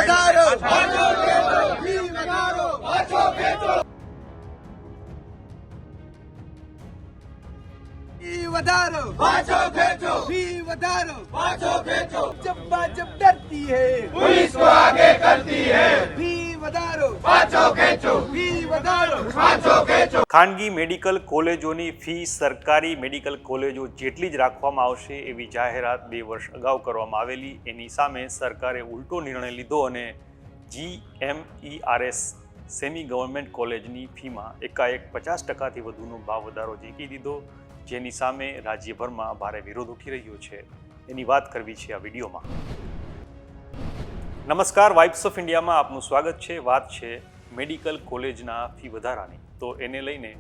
વધારો ફી વધારો ફી વધારો फी વધારો जब डरती है पुलिस को आगे करती है फी વધારો फी વધારો ખાનગી મેડિકલ કોલેજોની ફી સરકારી મેડિકલ કોલેજો જેટલી જ રાખવામાં આવશે એવી જાહેરાત 2 વર્ષ અગાઉ કરવામાં આવેલી. એની સામે સરકારે ઉલટો નિર્ણય લીધો અને GMERS સેમી ગવર્મેન્ટ કોલેજની ફીમાં એકાએક 50%થી વધુનો ભાવ વધારો ઝીકી દીધો, જેની સામે રાજ્યભરમાં ભારે વિરોધ ઉઠી રહ્યો છે. એની વાત કરવી છે આ વિડીયોમાં. નમસ્કાર, વાઇબ્સ ઓફ ઇન્ડિયામાં આપનું સ્વાગત છે. વાત છે મેડિકલ કોલેજના ફી વધારાની. તો એને લઈને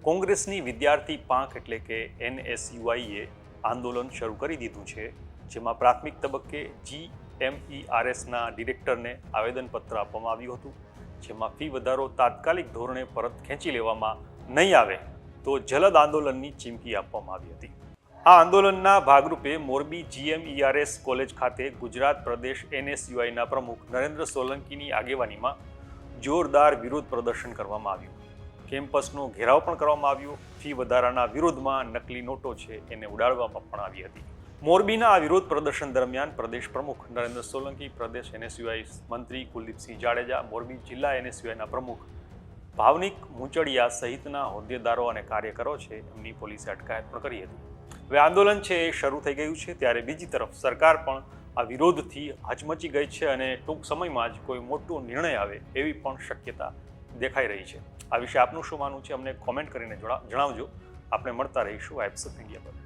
કોંગ્રેસની વિદ્યાર્થી પાંખ એટલે કે NSUIએ આંદોલન શરૂ કરી દીધું છે, જેમાં પ્રાથમિક તબક્કે GMERSના ડિરેક્ટરને આવેદનપત્ર આપવામાં આવ્યું હતું, જેમાં ફી વધારો તાત્કાલિક ધોરણે પરત ખેંચી લેવામાં નહીં આવે તો જલદ આંદોલનની ચીમકી આપવામાં આવી હતી. આ આંદોલનના ભાગરૂપે મોરબી GMERS કોલેજ ખાતે ગુજરાત પ્રદેશ NSUIના પ્રમુખ નરેન્દ્ર સોલંકીની આગેવાનીમાં જોરદાર વિરોધ પ્રદર્શન કરવામાં આવ્યું. કેમ્પસનો ઘેરાવ પણ કરવામાં આવ્યો. ફી વધારાના વિરોધમાં નકલી નોટો છે એને ઉડાડવામાં પણ આવી હતી. મોરબીના આ વિરોધ પ્રદર્શન દરમિયાન પ્રદેશ પ્રમુખ નરેન્દ્ર સોલંકી, પ્રદેશ NSUI મંત્રી કુલદીપસિંહ જાડેજા, મોરબી જિલ્લા NSUIના પ્રમુખ ભાવનિક મુચડિયા સહિતના હોદ્દેદારો અને કાર્યકરો છે એમની પોલીસે અટકાયત પણ કરી હતી. હવે આંદોલન છે એ શરૂ થઈ ગયું છે, ત્યારે બીજી તરફ સરકાર પણ આ વિરોધથી હચમચી ગઈ છે અને ટૂંક સમયમાં જ કોઈ મોટો નિર્ણય આવે એવી પણ શક્યતા દેખાઈ રહી છે. આ વિશે આપનું શું માનવું છે અમને કોમેન્ટ કરીને જણાવજો. આપણે મળતા રહીશું વાઇબ્સ ઓફ ઇન્ડિયા પર.